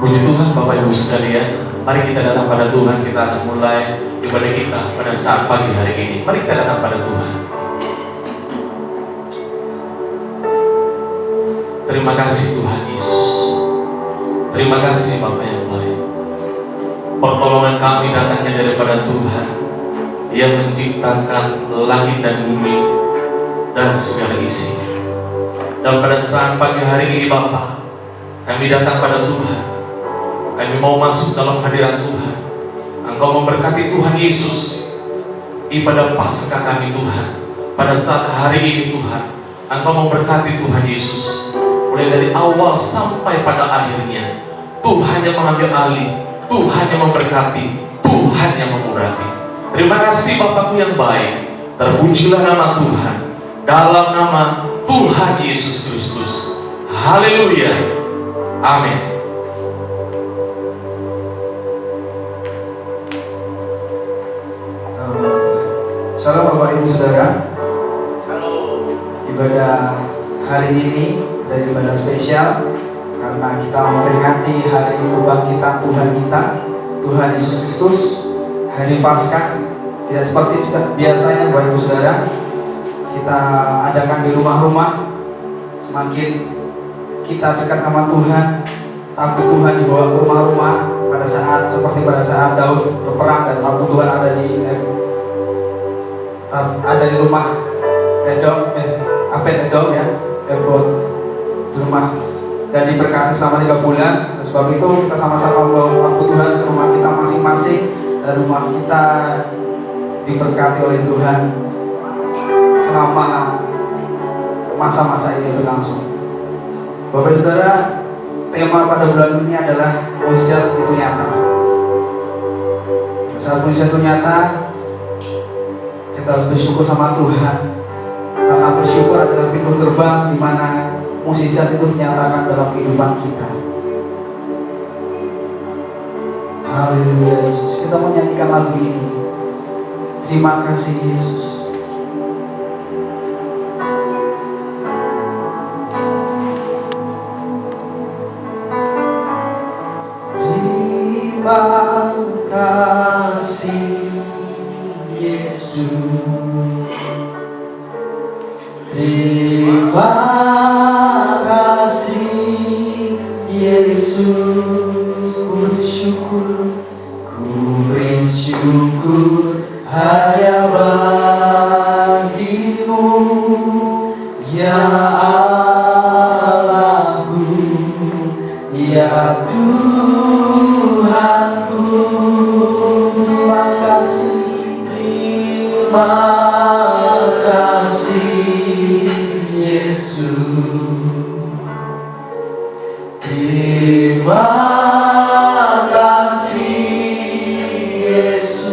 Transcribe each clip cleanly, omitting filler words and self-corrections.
Puji Tuhan Bapak Ibu sekalian, mari kita datang pada Tuhan. Kita akan mulai ibadah kita pada saat pagi hari ini. Mari kita datang pada Tuhan. Terima kasih Tuhan Yesus. Terima kasih Bapa yang baik. Pertolongan kami datangnya daripada Tuhan yang menciptakan langit dan bumi dan segala isinya. Dan pada saat pagi hari ini Bapa, kami datang pada Tuhan. Kami mau masuk dalam hadirat Tuhan. Engkau memberkati Tuhan Yesus ibadah Paskah kami Tuhan. Pada saat hari ini Tuhan, Engkau memberkati Tuhan Yesus mulai dari awal sampai pada akhirnya. Tuhan yang mengambil alih, Tuhan yang memberkati, Tuhan yang memurahi. Terima kasih Bapakku yang baik. Terpujilah nama Tuhan dalam nama Tuhan Yesus Kristus. Haleluya. Amin. Shalom Bapak Ibu Saudara. Shalom. Ibadah hari ini adalah ibadah spesial karena kita memperingati hari kebangkitan Tuhan kita, Tuhan Yesus Kristus, hari Paskah. Tidak seperti biasanya Bapak Ibu Saudara, kita adakan di rumah-rumah. Semakin kita dekat sama Tuhan, tapi Tuhan dibawa ke rumah-rumah pada saat Daud berperang dan waktu Tuhan ada di rumah Obed-Edom ya, di rumah dan diberkati selama 3 bulan. Dan sebab itu kita sama-sama membawa waktu Tuhan ke rumah kita masing-masing, dan rumah kita diberkati oleh Tuhan selama masa-masa ini berlangsung. Bapak Saudara, tema pada bulan ini adalah mujizat itu nyata. Saat mujizat itu nyata, kita harus bersyukur sama Tuhan, karena bersyukur adalah pintu gerbang di mana mukjizat itu dinyatakan dalam kehidupan kita. Haleluya Yesus. Kita menyanyikan lagu ini. Terima kasih Yesus. Terima kasih Yesus. Terima kasih Yesus. Ku bersyukur hanya bagimu, ya Allahku, ya Tuhanku. Terima kasih, terima kasih Yesus. Terima kasih Yesus.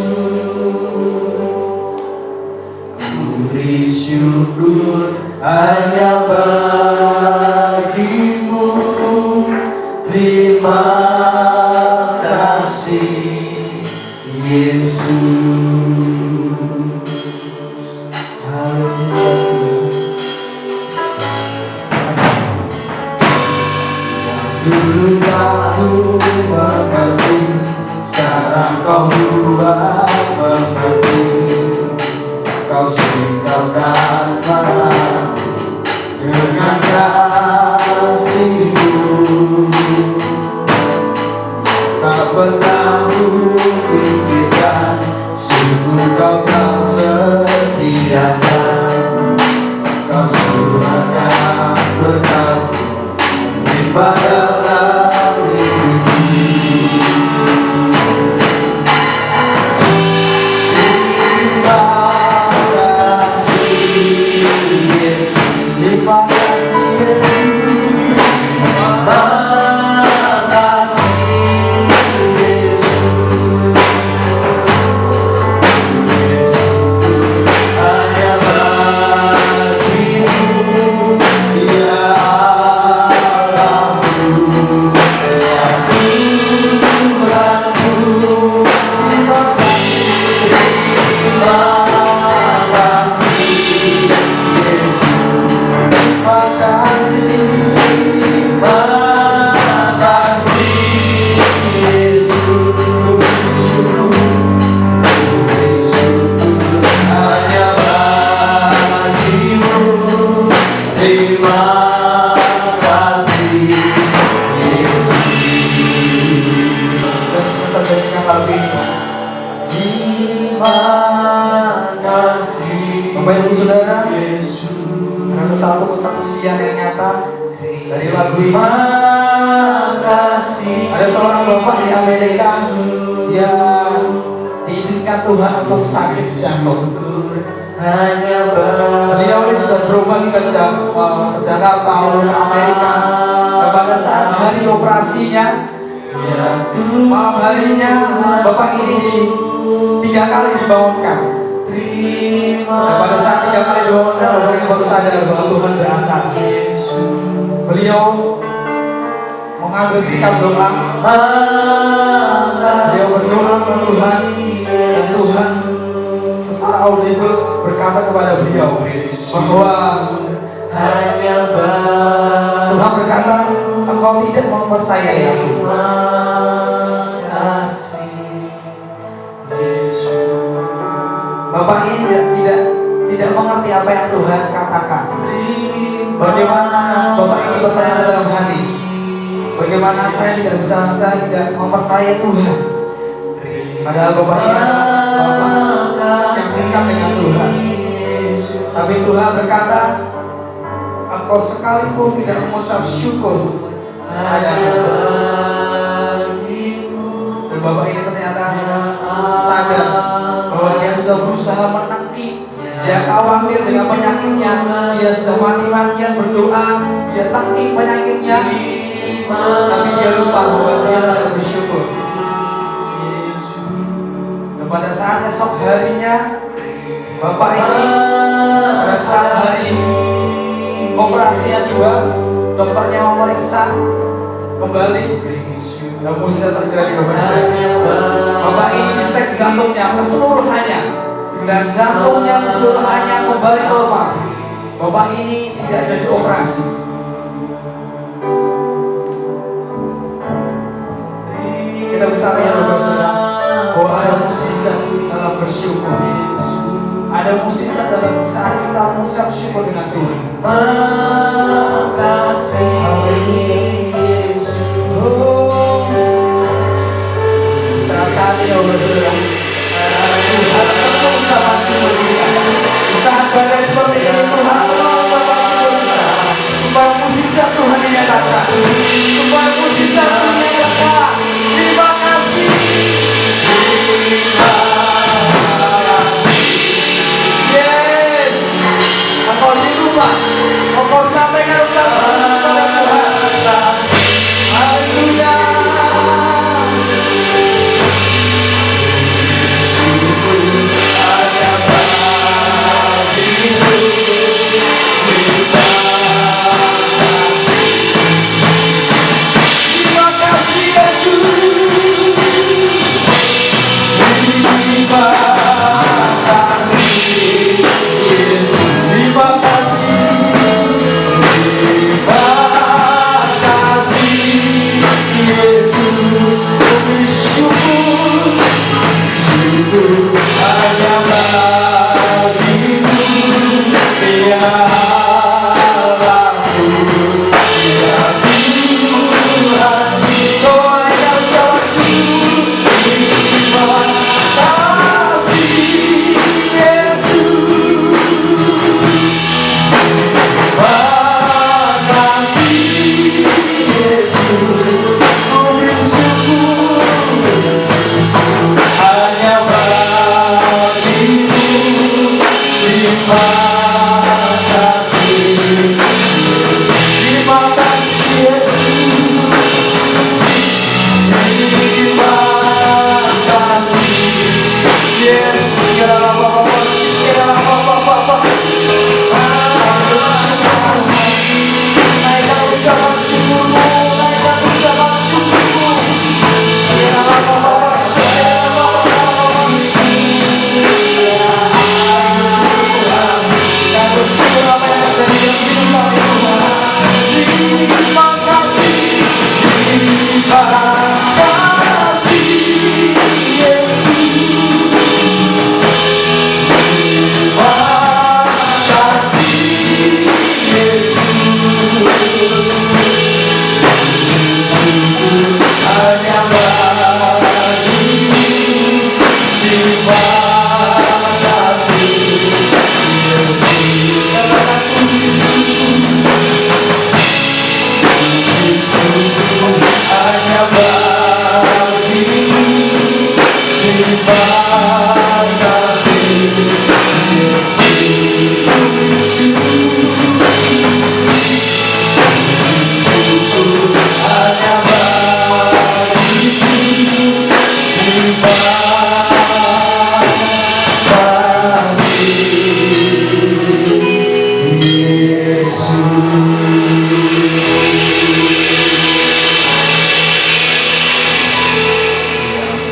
Ku bersyukur hanya bagimu. Terima kasih Yesus. Dulu tahu mengerti, sekarang kau buat mengerti. Kau singkapkan mataku dengan kasih-Mu. Tak pernah kupikirkan, sungguh kau tak sediakan. Kau surahkan berkat pada langit. Terima kasih Yesus. Terima kasih Yesus. Terima kasih Yesus. Hanya bagimu, ya terima kasih Dari lagu ini Makasih. ada seorang bapak di Amerika, dia diizinkan Tuhan untuk sakit jantung. Hanya Beliau ini sudah berobat ke Jakarta, ke Amerika. Dan pada saat hari operasinya, malam harinya bapak ini 3 kali dibangunkan. Dan pada saat 3 kali dibangunkan, bapak ini baru sadar bahwa Tuhan beracara. Beliau mengambil sikap doa. Beliau berdoa ke Tuhan, dan Tuhan secara audible berkata kepada beliau bahwa Tuhan berkata, engkau tidak mempercayai aku. Bapak ini tidak mengerti apa yang Tuhan katakan. Bagaimana bapak ini bertanya dalam hati, bagaimana saya tidak mempercayai Tuhan, padahal bapak ini adalah yang dekat dengan Tuhan. Tapi Tuhan berkata, engkau sekalipun tidak mengucap syukur hanya dan bapak ini ternyata sadar bahwa dia sudah berusaha menangkis, dia khawatir dengan penyakitnya, dia sudah mati-matian berdoa, dia tangkis penyakitnya, tapi dia lupa bahwa dia harus bersyukur. Dan pada saat esok harinya, bapak ini pada saat hari operasinya juga, dokternya memeriksa kembali, dan mukjizat terjadi. Bapak ini dicek jantungnya keseluruhannya, dan jantungnya keseluruhannya kembali normal. Bapak ini tidak jadi operasi. Kita bisa lihat bahwa ada mukjizat dalam bersyukur. Ada mukjizat dalam saat kita mengucap syukur dengan Tuhan. Makasih Yesus. Saat ini saudara, Tuhan tentu ucapan syukur kita. Di saat badai seperti ini, Tuhan ucapan syukur kita. Supaya mukjizat Tuhan dinyatakan, supaya mukjizat Tuhan dinyatakan. Terima kasih. Yes. Engkau di rumah, engkau sampaikan ucapan kepada Tuhan. Haleluya. Terima kasih.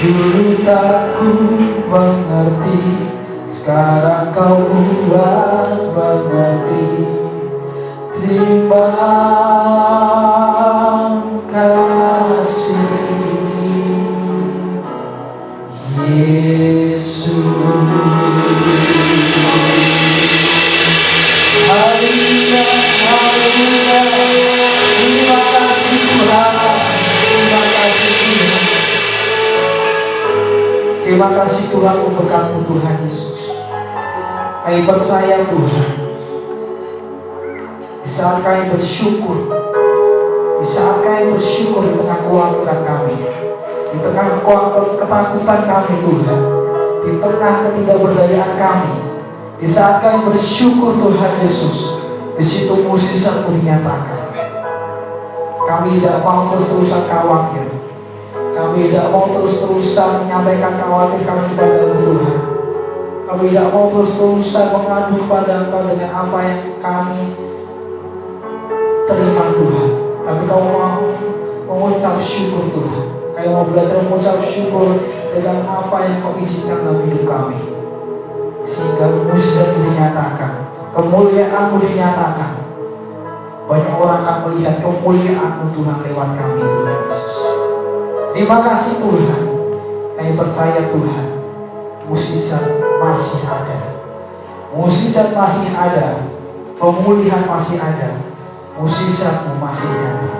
Dulu tak ku mengerti, sekarang kau buat mengerti. Terima kasih Yesus. Haleluya, haleluya. Terima kasih Tuhan, terima kasih Tuhan. Terima kasih Tuhan untuk kamu Tuhan Yesus. Kami percaya Tuhan, di saat kami bersyukur, di saat kami bersyukur di tengah kekhawatiran kami, di tengah ketakutan kami Tuhan, di tengah ketidakberdayaan kami, di saat kami bersyukur Tuhan Yesus, di situ mukjizat-Mu dinyatakan. Kami tidak mau terus-terusan khawatir, kami tidak mau terus-terusan menyampaikan khawatir kami kepada-Mu Tuhan. Kami tidak mau terus-terusan mengadu kepada Engkau dengan apa yang kami terima Tuhan. Tapi Kau mau mengucap syukur Tuhan. Kau mau belajar mengucap syukur dengan apa yang Kau izinkan dalam hidup kami, sehingga mukjizat dinyatakan, kemuliaan-Mu dinyatakan. Banyak orang akan melihat kemuliaan-Mu Tuhan lewat kami Tuhan Yesus. Terima kasih Tuhan. Kami percaya Tuhan, mukjizat masih ada, mukjizat masih ada, pemulihan masih ada, mukjizat-Mu masih nyata.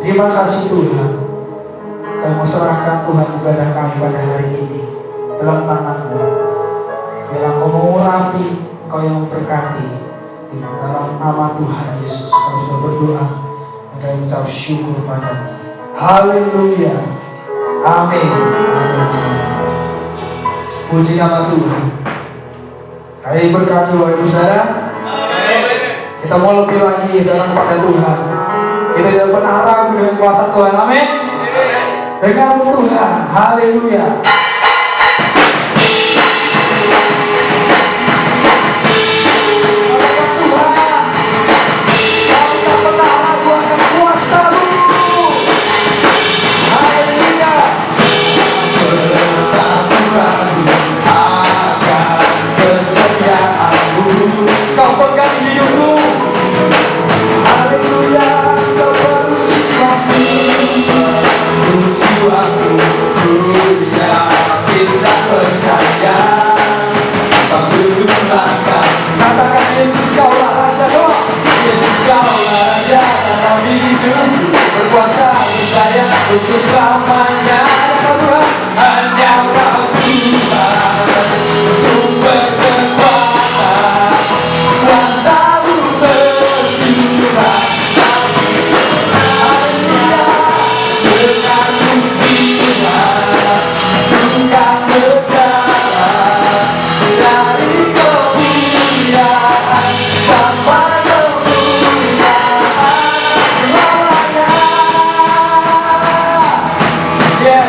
Terima kasih Tuhan. Kami serahkan Tuhan ibadah kami pada hari ini dalam tangan-Mu. Biarlah Engkau mengurapi, Engkau yang memberkati. Di dalam nama Tuhan Yesus kami sudah berdoa dan kami mengucap syukur pada-Mu. Haleluya, amin, amin. Puji nama Tuhan. Hari berkati Bapak Ibu Saudara. Kita mau lebih lagi dalam pada Tuhan. Kita tidak pernah ragu dengan kuasa Tuhan. Amin. Dengan Tuhan. Haleluya. Untuk selamanya Tuhan, hanya Kau Tuhan, sumber kekuatan, kuasa-Mu bercurah. Haleluya, dengan-Mu Tuhan, bukan berjalan dari kemuliaan sampai kemuliaan selamanya. Yeah.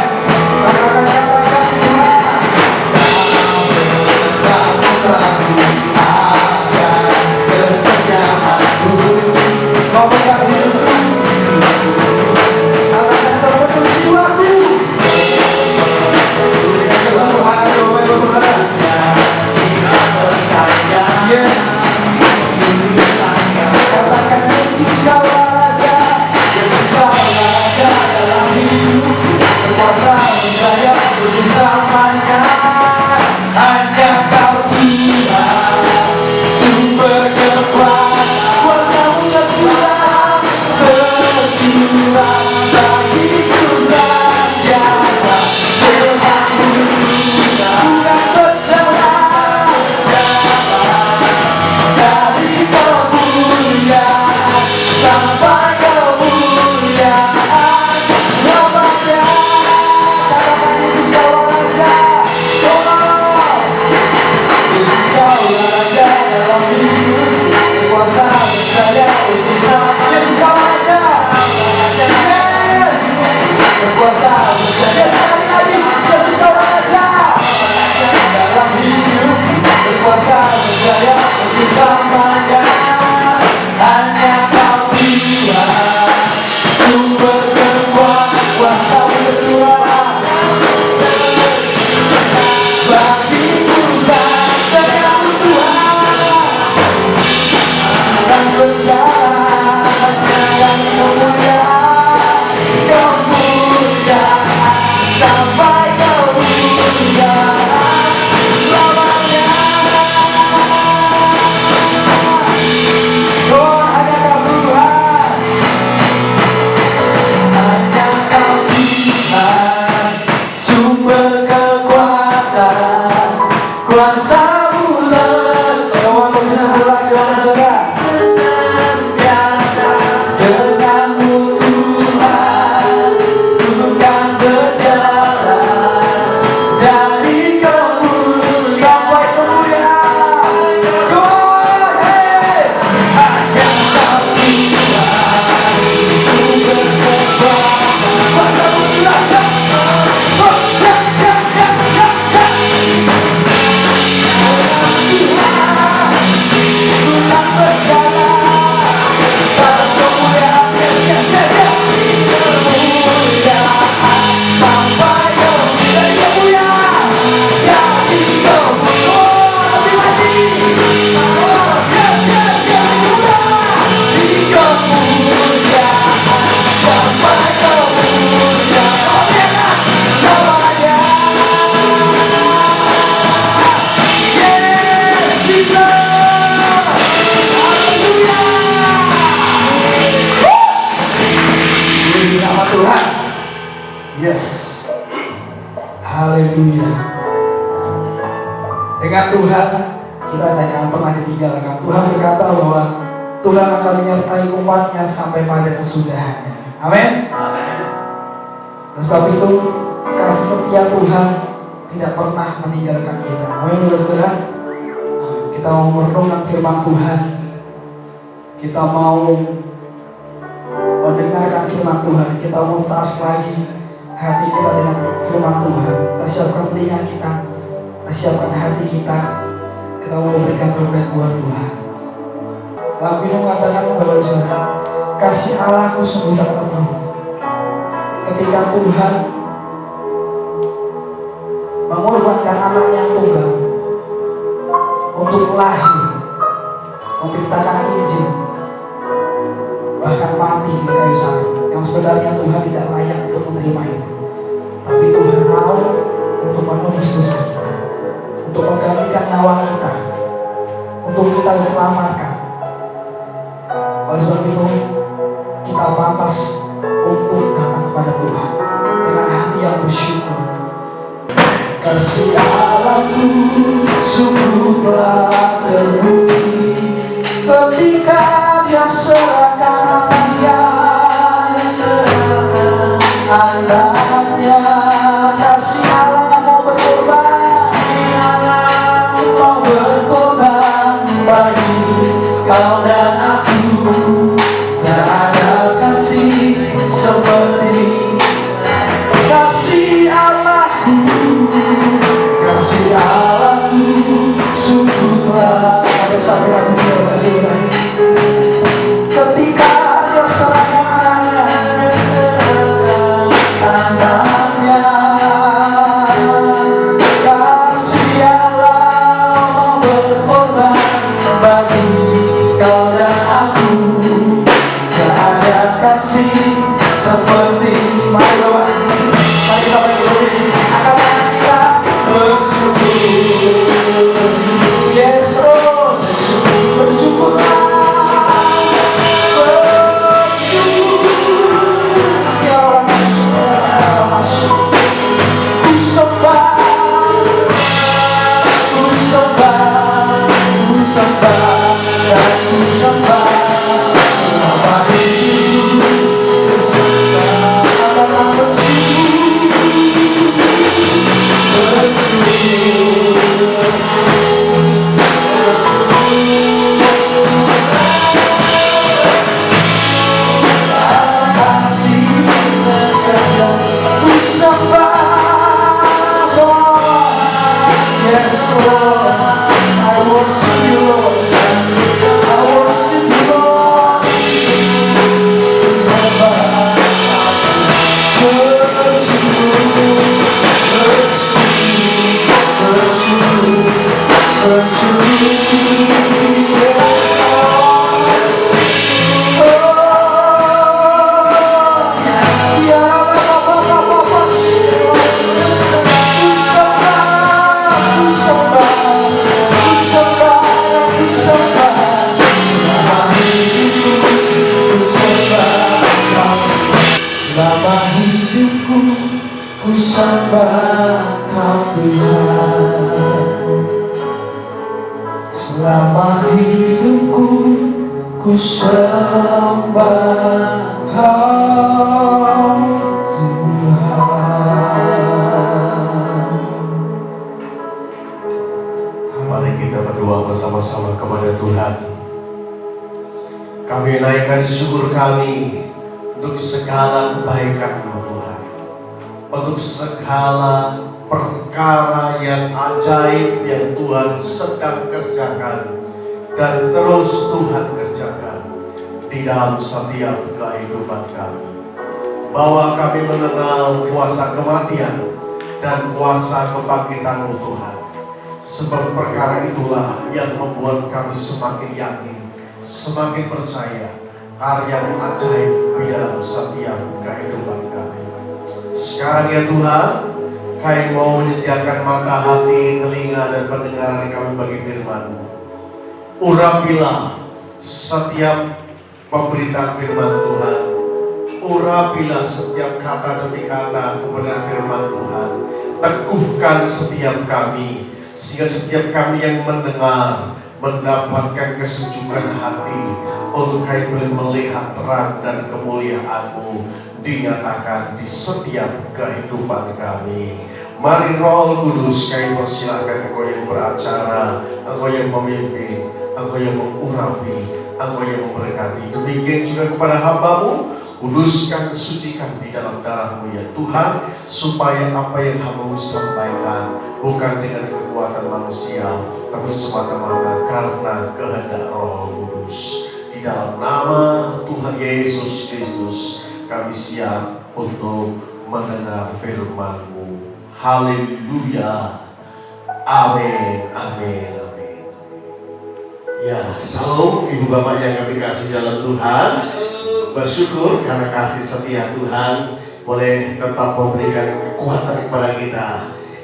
Yes. Haleluya. Dengan Tuhan kita tidak akan pernah ditinggalkan. Tuhan berkata bahwa Tuhan akan menyertai umatnya sampai pada kesudahannya. Amin. Oleh sebab itu kasih setia Tuhan tidak pernah meninggalkan kita. Amin, saudara. Kita mau merenungkan firman Tuhan. Kita mau mendengarkan firman Tuhan. Kita mau charge lagi hati kita dengan firman Tuhan. Kita siapkan telinga kita. Kita siapkan hati kita. Kita mau berikan terbaik buat Tuhan. Lagu ini mengatakan kepada saudara, kasih Allahku sungguh tak terburu. Ketika Tuhan mengorbankan anak yang tunggal untuk lahir, memberitakan Injil, bahkan mati di kayu salib, yang sebenarnya Tuhan tidak layak untuk menerima itu, tapi Tuhan mau untuk menebus dosa kita, untuk menggantikan nyawa kita, untuk kita diselamatkan. Oleh sebab itu kita pantas untuk datang kepada Tuhan dengan hati yang bersyukur. Kasih Allahku sungguh telah terbukti ketika Dia serahkan anaknya. Kasih Allah mau berkorban bagi kau dan aku. Tak ada kasih seperti kasih Allahku. Kasih Allahku sungguhlah. Ada satu lagu kasih ketika Dia serahkan anaknya. Kasih Allah mau berkorban bagi kau dan aku. Tak ada kasih seperti mari kita akan kita bersyukur. Yes, terus bersyukurlah. Selama hidupku ku sembah Kau Tuhan. Selama hidupku ku sembah Kau Tuhan. Mari kita berdoa bersama-sama kepada Tuhan. Kami naikkan syukur kami untuk segala kebaikan-Mu Tuhan, untuk segala perkara yang ajaib yang Tuhan sedang kerjakan dan terus Tuhan kerjakan di dalam setiap kehidupan kami. Bahwa kami mengenal kuasa kematian dan kuasa kebangkitan-Mu Tuhan. Sebab perkara itulah yang membuat kami semakin yakin, semakin percaya karya-Mu ajaib di dalam setiap kehidupan kami. Sekarang ya Tuhan, Kami mau menyediakan mata hati, telinga dan pendengaran kami bagi firman-Mu. Urapilah setiap pemberitaan firman Tuhan. Urapilah urapilah setiap kata demi kata kebenaran firman Tuhan. Teguhkan setiap kami, sehingga setiap kami yang mendengar mendapatkan kesejukan hati untuk kami boleh melihat terang dan kemuliaan-Mu dinyatakan di setiap kehidupan kami. Mari Roh Kudus, kami persilahkan Engkau yang beracara, Engkau yang memimpin, Engkau yang mengurapi, Engkau yang memberkati. Demikian juga kepada hamba-Mu, kuduskan, sucikan di dalam darah-Mu ya Tuhan, supaya apa yang hamba-Mu sampaikan bukan dengan kekuatan manusia, tapi semata-mata karena kehendak Roh Kudus. Di dalam nama Tuhan Yesus Kristus, kami siap untuk mendengar firman-Mu. Haleluya. Amin, amin, amin. Ya, salam Ibu Bapak yang kami kasih dalam Tuhan. Bersyukur karena kasih setia Tuhan boleh tetap memberikan kekuatan kepada kita.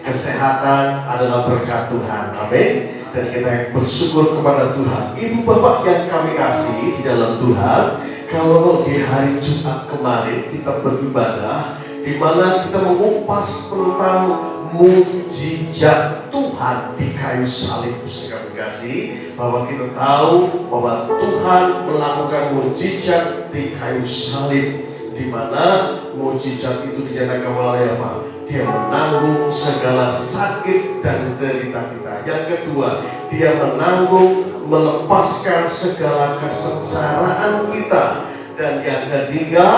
Kesehatan adalah berkat Tuhan, amin. Dan kita bersyukur kepada Tuhan. Ibu Bapak yang kami kasih di dalam Tuhan, kalau di hari Jumat kemarin kita beribadah, di mana kita mengupas tentang mujizat Tuhan di kayu salib. Kami kasih bahwa kita tahu bahwa Tuhan melakukan mujizat di kayu salib, di mana mujizat itu dinyatakan oleh apa? Dia menanggung segala sakit dan derita kita. Yang kedua, Dia menanggung, melepaskan segala kesengsaraan kita. Dan yang ketiga,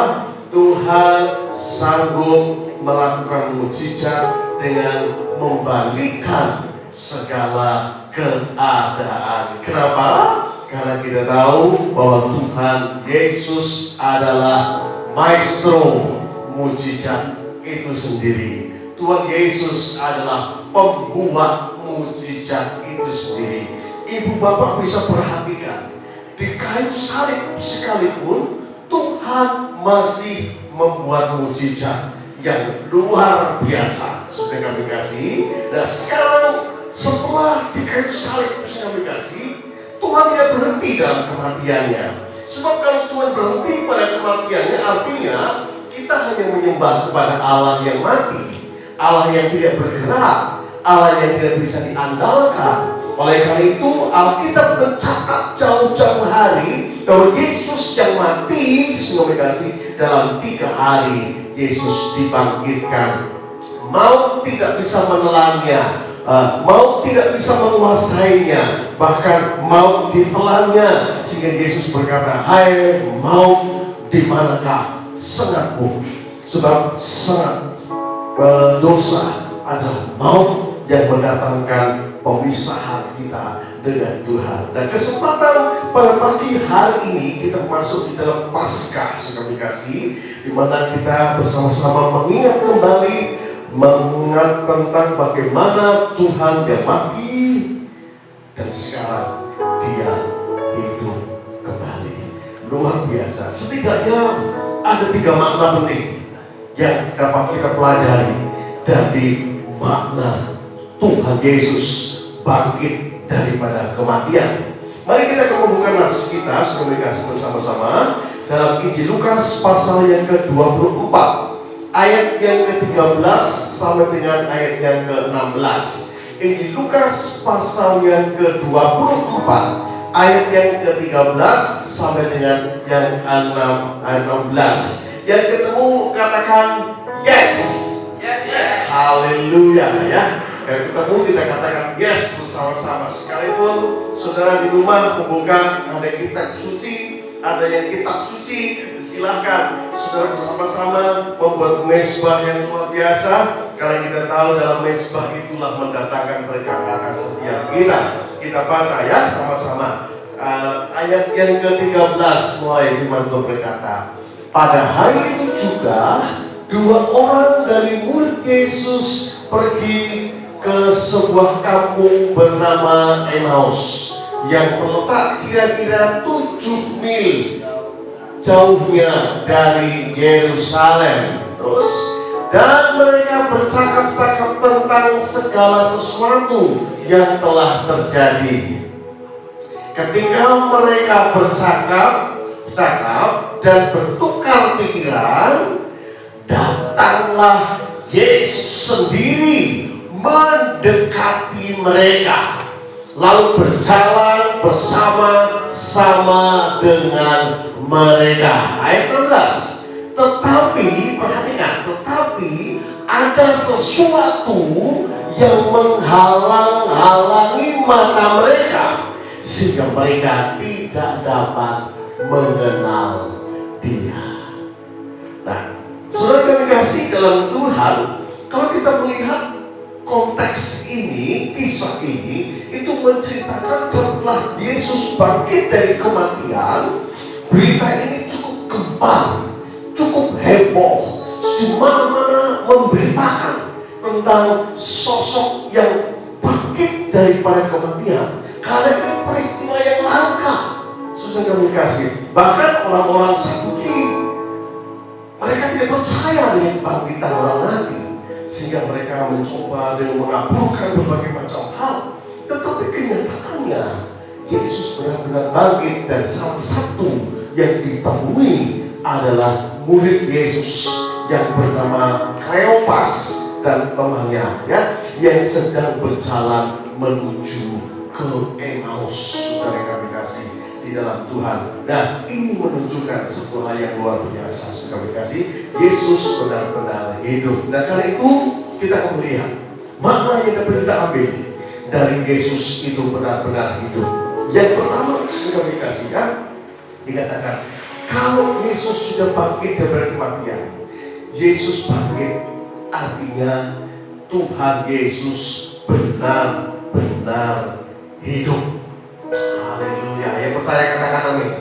Tuhan sanggup melakukan mujizat dengan membalikkan segala keadaan. Kenapa? Karena kita tahu bahwa Tuhan Yesus adalah maestro mujizat itu sendiri. Tuhan Yesus adalah pembuat mujizat itu sendiri. Ibu Bapak bisa perhatikan, di kayu salib sekalipun Tuhan masih membuat mujizat yang luar biasa. Sudah kami kasih. Dan sekarang setelah di kayu salib sudah kami kasih, Tuhan tidak berhenti dalam kematiannya. Sebab kalau Tuhan berhenti pada kematiannya, artinya kita hanya menyembah kepada Allah yang mati, Allah yang tidak bergerak, Allah yang tidak bisa diandalkan. Oleh karena itu Alkitab mencatat jauh-jauh hari bahwa Yesus yang mati sudah dikasih dalam 3 hari Yesus dibangkitkan. Maut tidak bisa menelannya, maut tidak bisa menguasainya, bahkan maut ditelannya, sehingga Yesus berkata, "Hai maut, di manakah sengatmu?" Sebab sengat dosa adalah maut yang mendatangkan pemisahan kita dengan Tuhan. Dan kesempatan pada pagi hari ini kita masuk di dalam Paskah, sudah dikasih, di mana kita bersama-sama mengingat kembali, mengingat tentang bagaimana Tuhan yang mati dan sekarang Dia hidup kembali. Luar biasa. Setidaknya ada 3 makna penting yang dapat kita pelajari dari makna Tuhan Yesus bangkit daripada kematian. Mari kita membuka nas kita komunikasi bersama-sama dalam Injil Lukas pasal yang ke-24 ayat yang ke-13 sampai dengan ayat yang ke-16. Injil Lukas pasal yang ke-24 ayat yang ke-13 sampai dengan yang ke-16. Yang ketemu katakan yes. Yes. Haleluya ya. Yang ketemu kita katakan yes bersama-sama. Sekalipun saudara di rumah membuka ada kitab suci, ada yang kitab suci, silakan saudara bersama-sama membuat mezbah yang luar biasa. Karena kita tahu dalam mezbah itulah mendatangkan berkat atas setiap kita. Kita baca ya sama-sama. Ayat yang ke-13 mulai firman Tuhan berkata, pada hari itu juga 2 orang dari murid Yesus pergi ke sebuah kampung bernama Emmaus yang terletak kira-kira 7 mil jauhnya dari Yerusalem. Terus dan mereka bercakap-cakap tentang segala sesuatu yang telah terjadi. Ketika mereka bercakap, dan bertukar pikiran, datanglah Yesus sendiri mendekati mereka, lalu berjalan bersama-sama dengan mereka. Ayat 16. Tetapi, perhatikan, tetapi ada sesuatu yang menghalang-halangi mata mereka, sehingga mereka tidak dapat mengenal Dia. Nah, saudara kami kasih dalam Tuhan, kalau kita melihat konteks ini, kisah ini, itu menceritakan setelah Yesus bangkit dari kematian, berita ini cukup gempar, cukup heboh, di mana-mana memberitakan tentang sosok yang bangkit daripada kematian. Karena ini peristiwa yang langka, susah kami kasih. Bahkan orang-orang Saduki, mereka tidak percaya dengan bangkitan orang mati, sehingga mereka mencoba dengan mengaburkan berbagai macam hal. Tetapi kenyataannya Yesus benar-benar bangkit, dan salah satu yang ditemui adalah murid Yesus yang bernama Kleopas dan temannya, yang sedang berjalan menuju ke Emmaus. Saudara kami kasih di dalam Tuhan. Nah, ini menunjukkan sebuah hal yang luar biasa. Saudara kami kasih, Yesus benar-benar hidup. Nah, karena itu kita akan melihat makna yang dapat kita ambil dari Yesus itu benar-benar hidup. Yang pertama, saudara kami kasih, dikatakan kalau Yesus sudah bangkit dari kematian, Yesus bangkit artinya Tuhan Yesus benar-benar hidup. Haleluya. Yang percaya katakan amin.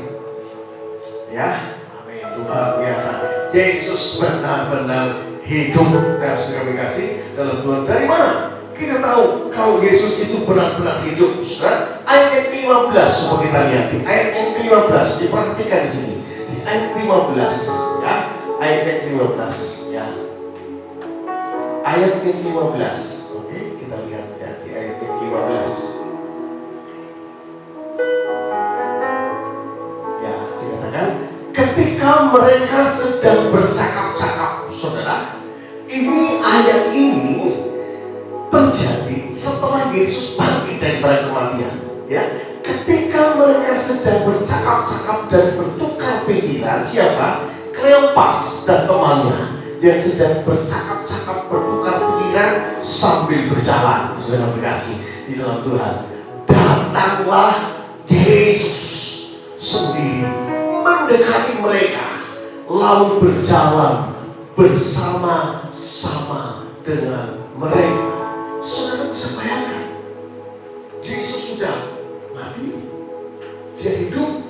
Ya, amin. Luar biasa. Yesus benar-benar hidup. Dan sudah kami kasih dalam Tuhan. Dari mana kita tahu kalau Yesus itu benar-benar hidup? Saudara, ayat yang 15 coba kita lihat. Di ayat yang 15 diperhatikan di sini. Di ayat 15, ya. Ayat yang 15, ya. Ayat yang 15. Oke, kita lihat ya di ayat yang 15. Ya, dikatakan ketika mereka sedang bercakap-cakap, saudara. Ini ayat ini terjadi setelah Yesus bangkit daripada kematian, ya. Ketika mereka sedang bercakap-cakap dan bertukar pikiran, siapa? Kleopas dan temannya yang sedang bercakap-cakap, bertukar pikiran sambil berjalan. Saudara berkasih di dalam Tuhan, datanglah Yesus sendiri mendekati mereka, lalu berjalan bersama-sama dengan mereka. Saudara bisa bayangkan, Yesus sudah mati, dia hidup,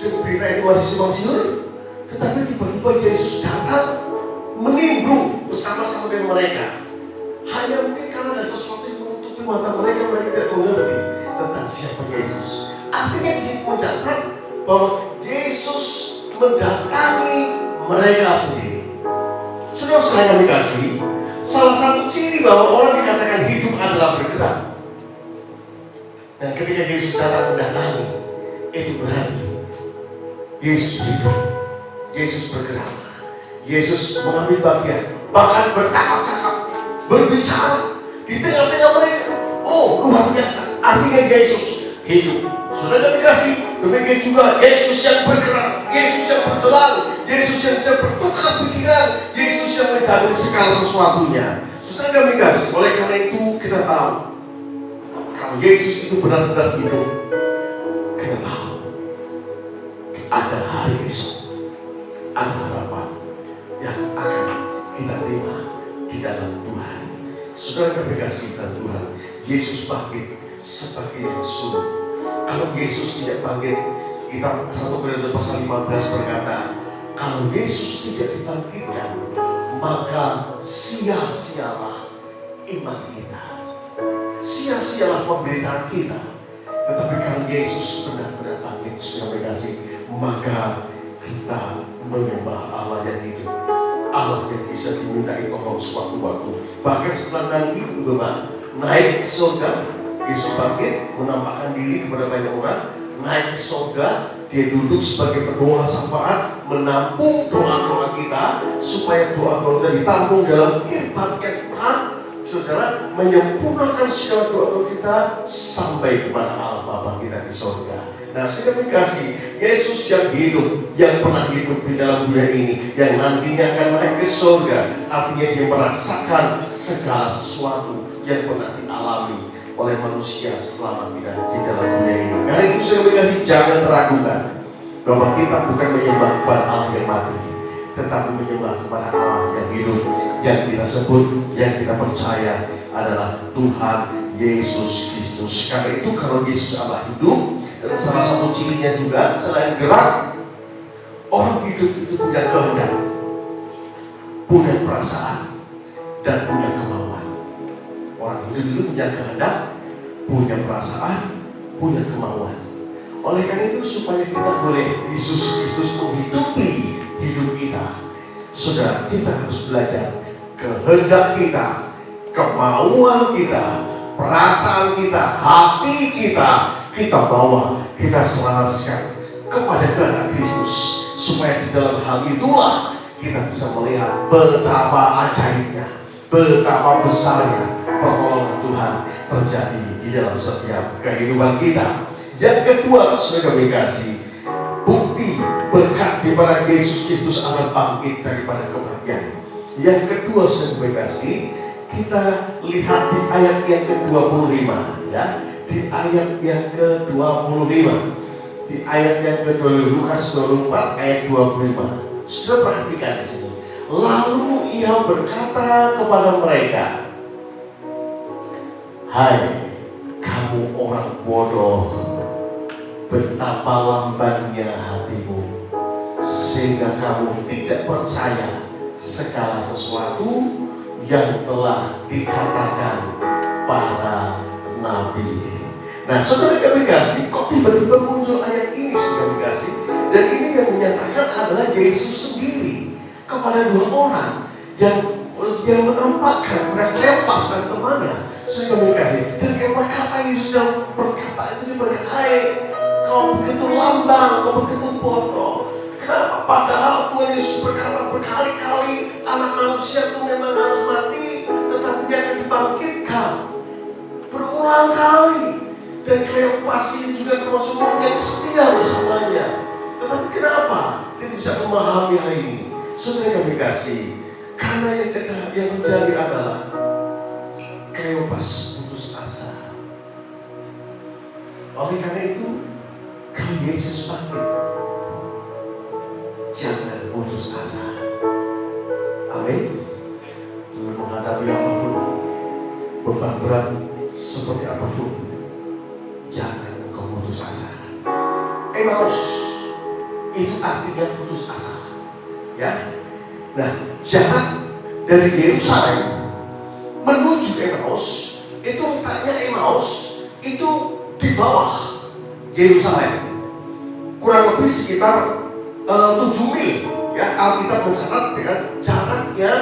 dan berita itu masih simpang siur, tetapi tiba-tiba Yesus datang menimbrung bersama-sama dengan mereka. Hanya mungkin karena ada sesuatu yang menutupi mata mereka, mereka tidak mengerti tentang siapa Yesus. Artinya mencatat bahwa Yesus mendatangi mereka sendiri. Saudara saya kami kasih, salah satu ciri bahwa orang dikatakan hidup adalah bergerak. Dan ketika Yesus datang mendatangi, itu berarti Yesus hidup, Yesus bergerak, Yesus mengambil bagian, bahkan bercakap-cakap, berbicara di tengah-tengah mereka. Oh, luar biasa. Artinya Yesus hidup. Saudara dikasih, demikian juga Yesus yang bergerak, Yesus yang berjalan, Yesus yang bisa bertukar pikiran, Yesus yang menjalani segala sesuatunya. Saudara kami kasih, oleh karena itu kita tahu kalau Yesus itu benar-benar hidup, kita tahu ada hari esok, ada harapan yang akan kita terima di dalam Tuhan. Saudara kami kasih dalam Tuhan, Yesus bangkit sebagai yang sulung. Kalau Yesus tidak bangkit, kita 1 Korintus pasal 15 berkata, kalau Yesus tidak dibangkitkan, maka sia-sialah iman kita, sia-sialah pemberitaan kita. Tetapi kalau Yesus benar-benar bangkit, sudah kasih, maka kita menyembah Allah yang hidup, Allah yang bisa dimintai tolong sewaktu-waktu. Bahkan setelah nanti Bapak naik ke surga, Yesus bangkit, menampakkan diri kepada banyak orang, naik ke surga, dia duduk sebagai pendoa syafaat, menampung doa-doa kita, supaya doa-doa kita ditampung dalam ibadah Tuhan. Saudara, menyempurnakan segala doa-doa kita sampai kepada Allah Bapa kita di surga. Nah, saudara kasih, Yesus yang hidup, yang pernah hidup di dalam dunia ini, yang nantinya akan naik ke surga, artinya dia merasakan segala sesuatu yang pernah dialami oleh manusia selama tidak di dalam dunia ini. Karena itu saudara kasih, jangan ragukan bahwa kita bukan menyembah kepada Allah yang mati, tetapi menyembah kepada Allah yang hidup, yang kita sebut, yang kita percaya adalah Tuhan Yesus Kristus. Karena itu kalau Yesus Allah hidup, dan salah satu cirinya juga selain gerak, orang hidup itu punya kehendak, punya perasaan, dan punya kemauan. Orang hidup itu punya kehendak, punya perasaan, punya kemauan. Oleh karena itu supaya kita boleh Yesus Kristus menghidupi hidup kita, saudara, kita harus belajar kehendak kita, kemauan kita, perasaan kita, hati kita bawa, kita selaraskan kepada kehendak Kristus, supaya di dalam hal itulah kita bisa melihat betapa ajaibnya, betapa besarnya pertolongan Tuhan terjadi di dalam setiap kehidupan kita. Yang kedua, saudara kasih, bukti berkat di mana Yesus Kristus akan bangkit daripada kematian. Yang kedua, saudara kasih, kita lihat di ayat yang ke-25, ya. Di ayat yang ke-25, di ayat yang ke-25, Lukas 24 ayat 25. Sudah perhatikan di sini. Lalu ia berkata kepada mereka, "Hai kamu orang bodoh, betapa lambannya hatimu, sehingga kamu tidak percaya segala sesuatu yang telah dikatakan para nabi." Nah, saudara kami kasih, kok tiba-tiba muncul ayat ini, saudara kami kasih? Dan ini yang menyatakan adalah Yesus sendiri kepada dua orang yang menampakkan mereka Kleopas dan temannya, saudara kami kasih. Dan yang berkata, Yesus yang berkata itu, dia berkata, "Hai, kau begitu lambang, kau begitu bodoh. Kenapa? Padahal Tuhan Yesus berkata berkali-kali, anak manusia itu memang harus mati, tetapi dia akan dibangkitkan." Berulang kali. Dan Kleopas ini juga termasuk orang yang setia bersamanya. Tetapi kenapa tidak bisa memahami hal ini? Saudara kami kasih, karena yang terjadi adalah Kleopas putus asa. Oleh karena itu, kalau Yesus bangkit, jangan putus asa. Amin. Dalam menghadapi apapun, beban berat seperti apapun, jangan engkau putus asa. Emmaus itu artinya putus asa, ya. Nah, jarak dari Yerusalem menuju Emmaus itu, letaknya Emmaus itu di bawah Yerusalem, kurang lebih sekitar 7 mil, ya. Alkitab mencatat dengan jaraknya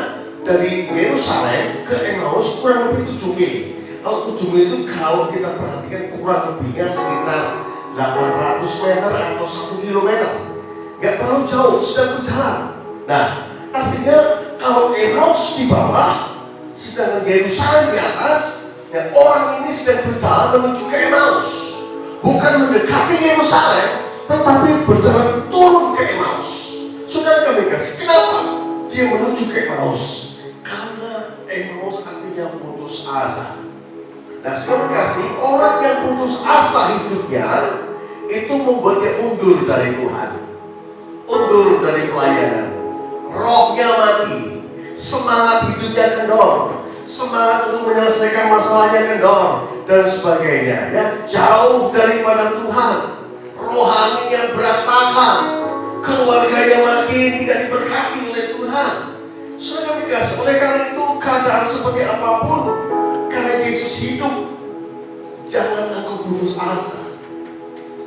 dari Yerusalem ke Emmaus kurang lebih 7 mil. Kalau 7 mil itu kalau kita perhatikan kurang lebihnya sekitar 800 meter atau 1 kilometer. Gak terlalu jauh, sedang berjalan. Nah, artinya kalau Emmaus di bawah, sedangkan Yerusalem di atas, ya, orang ini sedang berjalan menuju ke Emmaus. Bukan mendekati Yerusalem, tetapi berjalan turun ke Emmaus. Saudara kami kasih, kenapa dia menuju ke Emmaus? Karena Emmaus artinya putus asa. Nah, saudara kasih, orang yang putus asa hidupnya itu membuat dia undur dari Tuhan, undur dari pelayanan, rohnya mati, semangat hidupnya kendor, semangat untuk menyelesaikan masalahnya kendor, dan sebagainya, ya, jauh daripada Tuhan, rohaninya berantakan, keluarganya makin tidak diberkati oleh Tuhan. Saudara kasih, oleh karena itu keadaan seperti apapun, karena Yesus hidup, jangan engkau putus asa.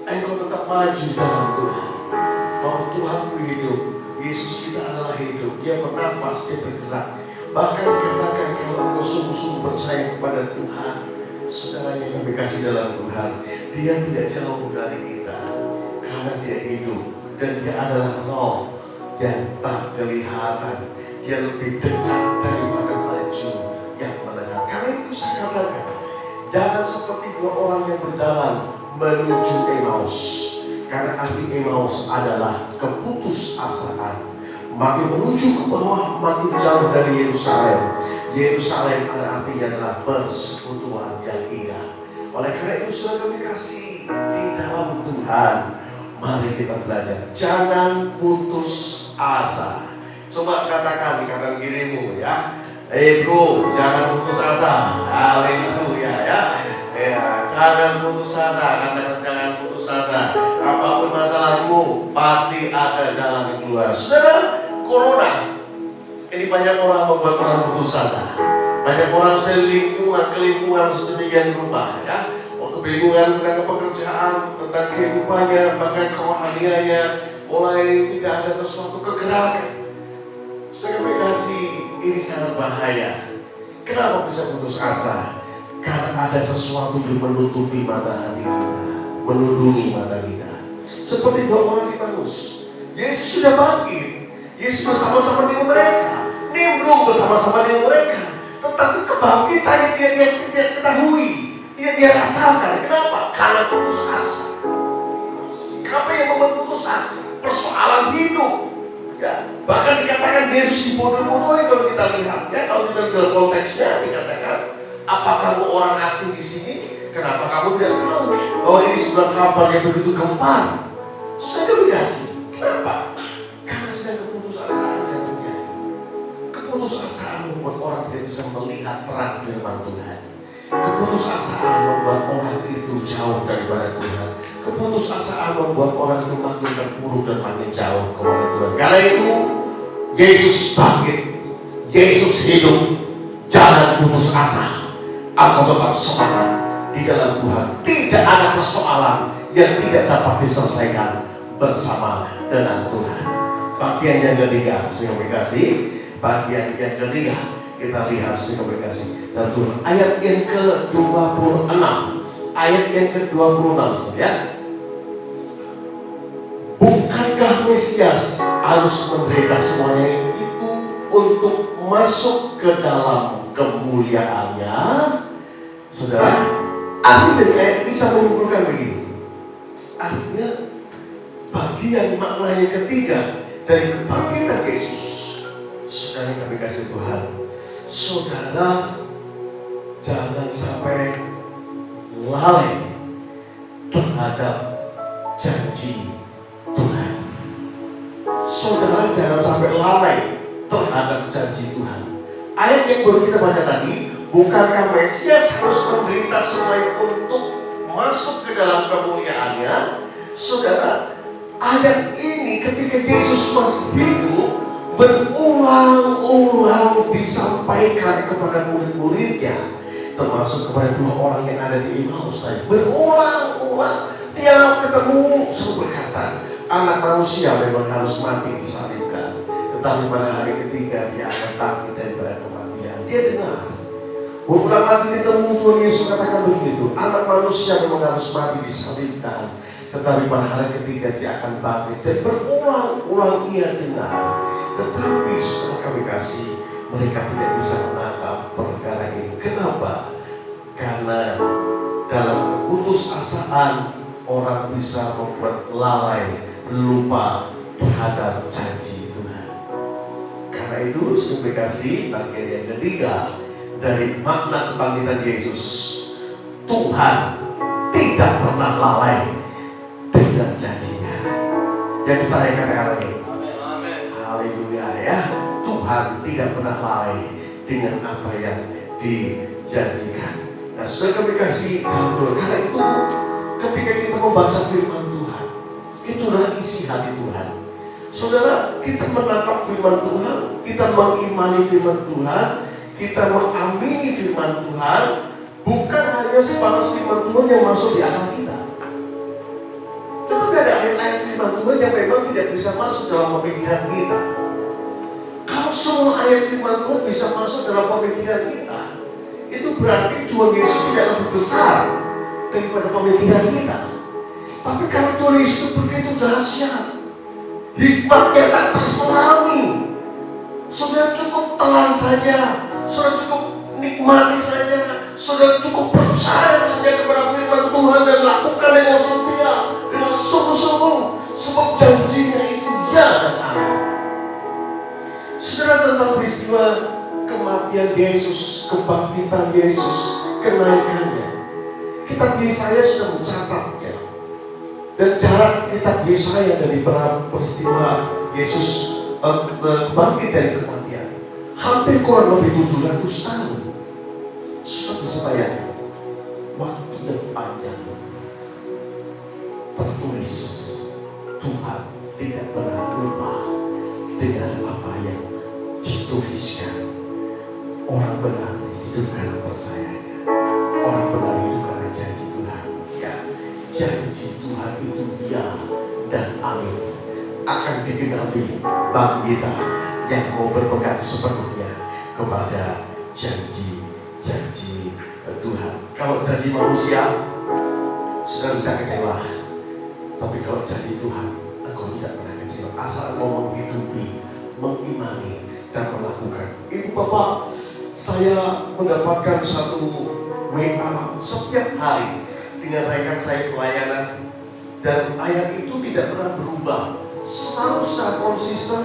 Engkau tetap maju dalam Tuhan. Bahwa Tuhan hidup, Yesus kita adalah hidup. Dia bernafas, dia bergerak. Bahkan katakan kalau engkau sungguh-sungguh percaya kepada Tuhan, saudara yang kami kasih dalam Tuhan, Dia tidak jauh dari kita, karena Dia hidup dan Dia adalah Roh. yang tak kelihatan. Dia lebih dekat daripada baju yang melekat. Karena itu saya katakan, jangan seperti dua orang yang berjalan menuju Emmaus. Karena arti Emmaus adalah keputusasaan. Makin menuju ke bawah, makin jauh dari Yerusalem. Yerusalem artinya adalah persekutuan yang indah. Oleh karena itu saudara kami kasih di dalam Tuhan, mari kita belajar. Jangan putus asa. Coba katakan di kanan kirimu ya. Bro, jangan putus asa. Haleluya ya. Jangan putus asa. Katakan jangan putus asa. Apapun masalahmu, pasti ada jalan yang keluar. Saudara, corona ini banyak orang membuat orang putus asa. Banyak orang sudah kelimpungan sedemikian rupa ya. Kebingungan tentang pekerjaan, tentang kehidupannya, bahkan kerohaniannya, mulai tidak ada sesuatu kegerakan. Saya kasih ini sangat bahaya. Kenapa bisa putus asa? Karena ada sesuatu yang menutupi mata hati kita, melindungi mata kita. Seperti dua orang di Emmaus. Yesus sudah bangkit. Yesus bersama-sama dengan mereka. Nimbrung bersama-sama dengan mereka. Tetapi kebangkitannya tidak ketahui, tidak dia rasakan. Kenapa? Karena putus asa. Apa yang membuat putus asa? Persoalan hidup. Ya, bahkan dikatakan Yesus dibodoh-bodohi kalau kita lihat. Ya, kalau kita dalam konteksnya dikatakan, apa kamu orang asing di sini? Kenapa kamu tidak tahu bahwa ini sebuah kabar yang begitu gempar? Saya kasih. Kenapa? Karena sedang keputusasaan yang terjadi. Keputusasaan membuat orang tidak bisa melihat terang firman Tuhan. Keputusasaan membuat orang itu jauh daripada Tuhan. Keputusasaan membuat orang itu makin terpuruk dan makin jauh kepada Tuhan. Karena itu Yesus bangkit, Yesus hidup. Jangan putus asa. Aku tetap semangat di dalam Tuhan. Tidak ada persoalan yang tidak dapat diselesaikan bersama dengan Tuhan. Bagian yang ketiga, saya kasih. Bagian yang ketiga, kita lihat saya kasih dan Tuhan. Ayat yang ke-26. Ayat yang ke-26 ya. Bukankah Mesias harus menderita semuanya itu untuk masuk ke dalam kemuliaannya? Saudara, arti dari ayat ini bisa menyimpulkan begini. Artinya bagian makna yang ketiga dari kebangkitan Yesus. Saudara kami kasih Tuhan, saudara jangan sampai lalai terhadap janji Tuhan. Saudara jangan sampai lalai terhadap janji Tuhan. Ayat yang baru kita baca tadi, bukankah Mesias harus menderita semuanya untuk masuk ke dalam kemuliaannya? Saudara, ayat ini ketika Yesus masih hidup berulang-ulang disampaikan kepada murid-muridnya, termasuk kepada dua orang yang ada di Emmaus tadi. Berulang-ulang tiap ketemu selalu berkata, anak manusia memang harus mati disalibkan, tetapi pada hari ketiga dia akan bangkit daripada kematian. Dia dengar berulang lagi ditemu Tuhan Yesus katakan begitu, anak manusia memang harus mati disalibkan, tetapi pada hari ketiga dia akan bangkit. Dan berulang-ulang ia dengar. Tetapi setelah kami kasih, mereka tidak bisa menangkap perkara ini. Kenapa? Karena dalam keputusasaan orang bisa membuat lalai, lupa terhadap janji Tuhan. Karena itu saya kasih bagian yang ketiga dari makna kebangkitan Yesus. Tuhan tidak pernah lalai dengan janjinya. Yang percaya katakan ini. Haleluya ya. Tuhan tidak pernah lalai dengan apa yang dijanjikan. Nah, saudara kami kasih kabar. Karena itu ketika kita membaca firman Tuhan, itulah isi hati Tuhan. Saudara, kita menangkap firman Tuhan, kita mengimani firman Tuhan, kita mengamini firman Tuhan, bukan hanya sebatas firman Tuhan yang masuk di akal kita. Tetapi ada ayat-ayat firman Tuhan yang memang tidak bisa masuk dalam pemikiran kita. Kalau semua ayat firman Tuhan bisa masuk dalam pemikiran kita, itu berarti Tuhan Yesus tidak lebih besar daripada pemikiran kita. Tapi kalau Tuhan Yesus itu begitu dahsyat, hikmatnya tak terselami. Saudara cukup telan saja, saudara cukup nikmati saja, saudara cukup percaya saja kepada firman Tuhan dan lakukan dengan setia, dengan sungguh-sungguh, sebab janjinya itu ya dan amin. Saudara, tentang peristiwa kematian Yesus, kebangkitan Yesus, kenaikannya, kitab Yesaya sudah mencatatnya. Dan jarak kitab Yesaya dari peristiwa Yesus bangkit dari kematian hampir kurang lebih 700 tahun. Sudah bersebayangkan waktu yang panjang. Tertulis Tuhan tidak pernah berubah dengan apa yang dituliskan. Orang benar hidup karena percayanya. Orang benar hidup karena janji Tuhan. Ya, janji Tuhan itu ya dan amin, akan digenapi bagi kita yang mau berpegang sepenuhnya kepada janji-janji Tuhan. Kalau janji manusia sudah bisa kecewa, tapi kalau janji Tuhan engkau tidak pernah kecewa asal engkau menghidupi, mengimani dan melakukan. Ibu bapak, saya mendapatkan satu WA setiap hari dengan rekan saya pelayanan, dan ayat itu tidak pernah berubah, selalu secara konsisten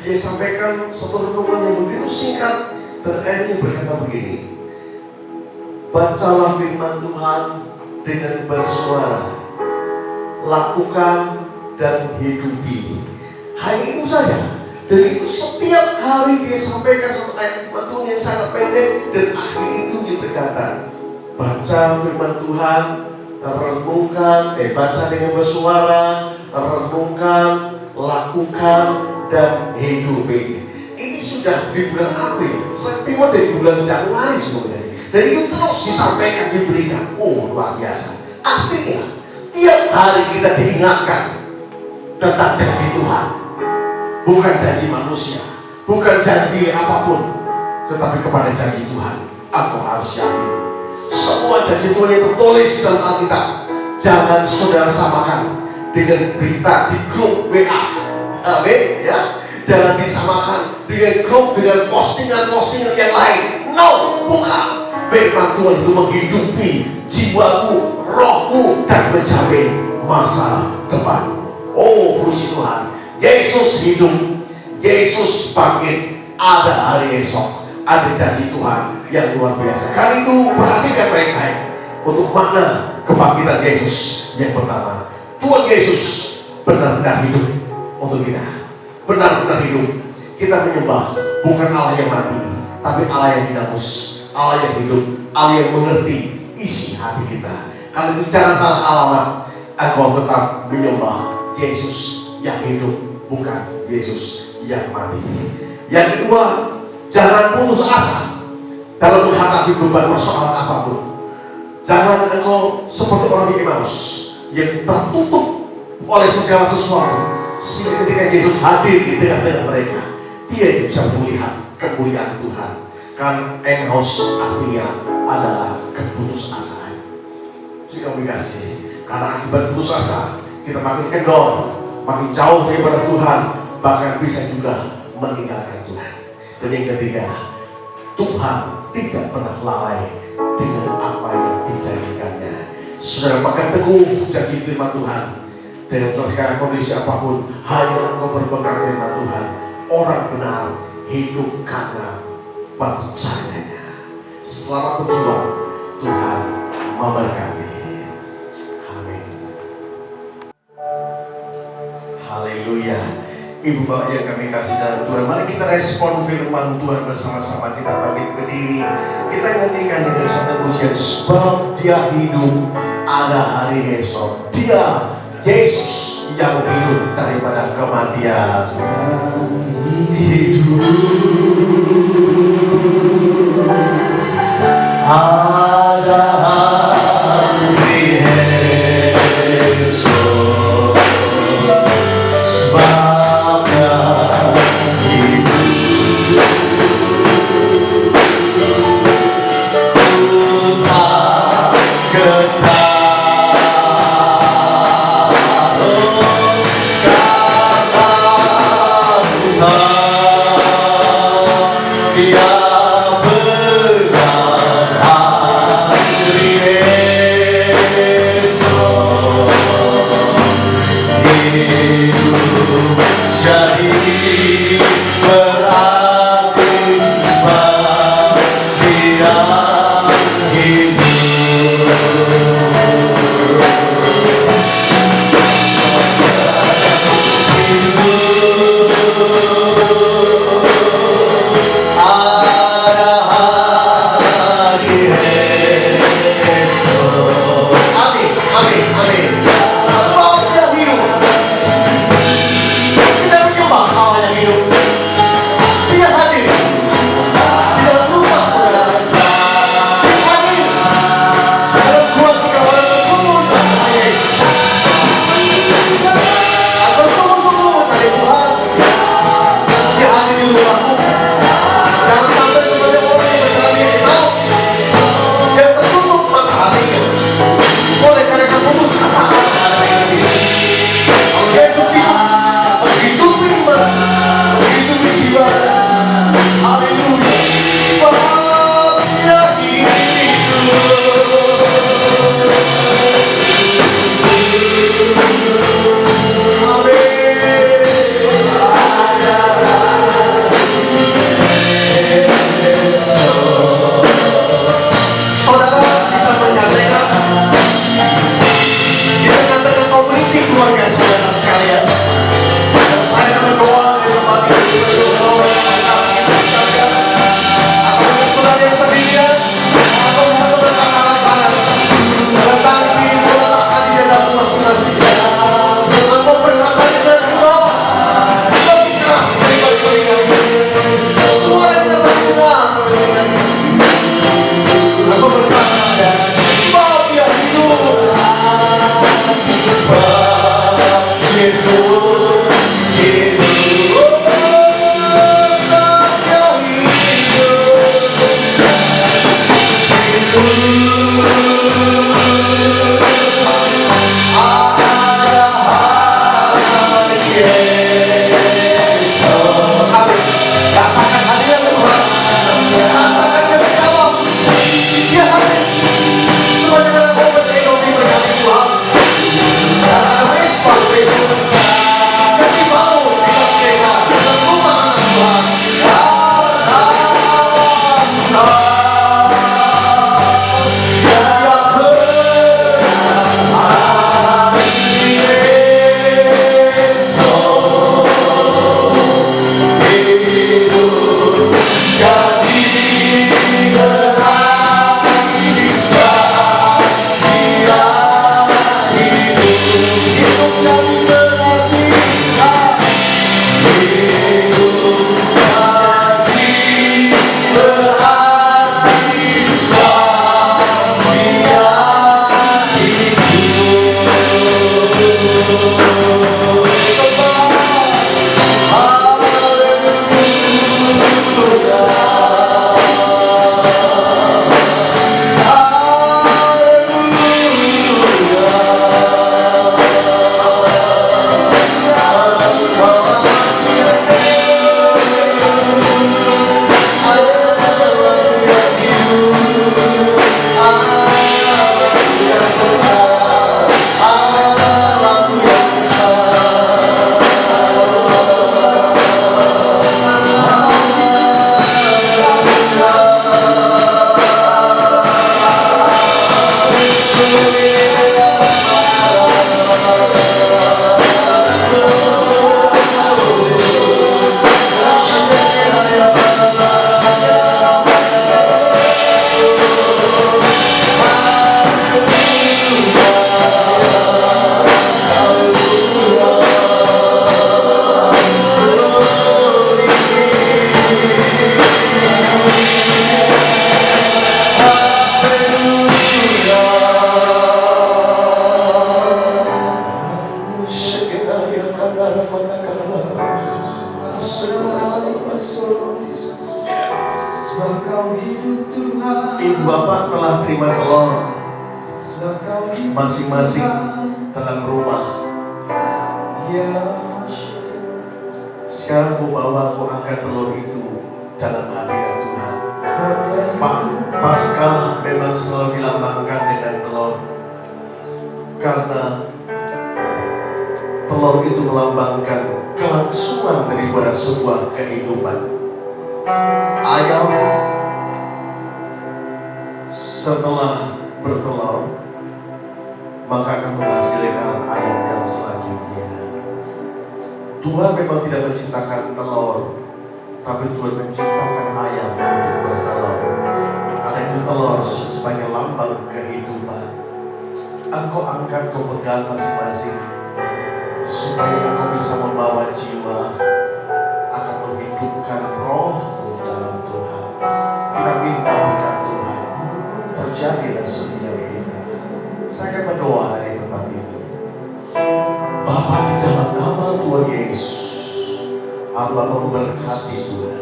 dia sampaikan satu renungan yang begitu singkat, dan ayatnya berkata begini: bacalah firman Tuhan dengan bersuara, lakukan dan hidupi. Hanya itu saja. Dan itu setiap hari dia sampaikan satu ayat firman Tuhan yang sangat pendek, dan akhir itu dia berkata, baca firman Tuhan, renungkan, baca dengan bersuara, renungkan, lakukan, dan hidupi. Ini sudah di bulan April, setiap dari bulan Januari sebenarnya. Dan itu terus disampaikan, diberikan. Oh, luar biasa. Artinya, tiap hari kita diingatkan tentang janji Tuhan. Bukan janji manusia, bukan janji apapun, tetapi kepada janji Tuhan. Aku harus yakin. Semua janji Tuhan yang tertulis dalam Alkitab, jangan saudara samakan dengan berita di grup WA. Amin, ya. Jangan disamakan dengan grup, dengan postingan-postingan yang lain. No, bukan. Firman Tuhan itu menghidupi jiwamu, rohmu, dan menjamin masa depan. Oh, puji Tuhan. Yesus hidup, Yesus bangkit, ada hari esok, ada janji Tuhan yang luar biasa. Kali itu perhatikan baik-baik untuk makna kebangkitan Yesus. Yang pertama, Tuhan Yesus benar-benar hidup untuk kita. Benar-benar hidup. Kita menyembah bukan Allah yang mati, tapi Allah yang dinamus, Allah yang hidup, Allah yang mengerti isi hati kita. Kalau itu jangan salah alamat, engkau tetap menyembah Yesus yang hidup, bukan Yesus yang mati. Yang kedua, jangan putus asa dalam menghadapi beban persoalan apapun. Jangan engkau seperti orang di Emmaus yang tertutup oleh segala sesuatu, sehingga ketika Yesus hadir di tengah-tengah mereka, dia bisa melihat kemuliaan Tuhan. Karena Emmaus artinya adalah keputusasaan. Jika dikasih, karena akibat putus asa kita makin kendor, makin jauh daripada Tuhan, bahkan bisa juga meninggalkan Tuhan. Dan yang ketiga, Tuhan tidak pernah lalai dengan apa yang dijanjikannya. Saudara pegang teguh janji firman Tuhan. Dan sekarang kondisi apapun, hanya engkau berpegang firman Tuhan. Orang benar hidup karena percayanya. Selamat berjuang, Tuhan memberkati. Haleluya. Ibu bapak yang kami kasih dalam Tuhan, mari kita respon firman Tuhan bersama-sama. Kita bangkit berdiri, kita nyanyikan dengan satu pujian. Sebab dia hidup, ada hari esok. Dia Yesus yang hidup daripada kematian. Hidup, ada hari esok. Sebabnya hidup, ku tak ketahui karena Dia benar hari esok hidup jadi berarti sebab Dia Ibu bapak telah terima telur masing-masing dalam rumah. Sekarang ku bawa, ku angkat telur itu dalam hadirat Paskah memang selalu dilambangkan dengan telur, karena telur itu melambangkan kelangsungan daripada sebuah kehidupan. Ayam setelah bertelur maka akan menghasilkan ayam yang selanjutnya. Tuhan memang tidak menciptakan telur, tapi Tuhan menciptakan ayam untuk bertelur. Karena itu telur sebagai lambang kehidupan. Engkau angkat, kau pegang masing-masing, supaya engkau bisa membawa jiwa, akan menghidupkan roh dalam Tuhan. Kita minta berkat Tuhan terjadilah setiap kita. Saya berdoa dari tempat ini. Bapa, di dalam nama Tuhan Yesus, hamba memberkati Tuhan.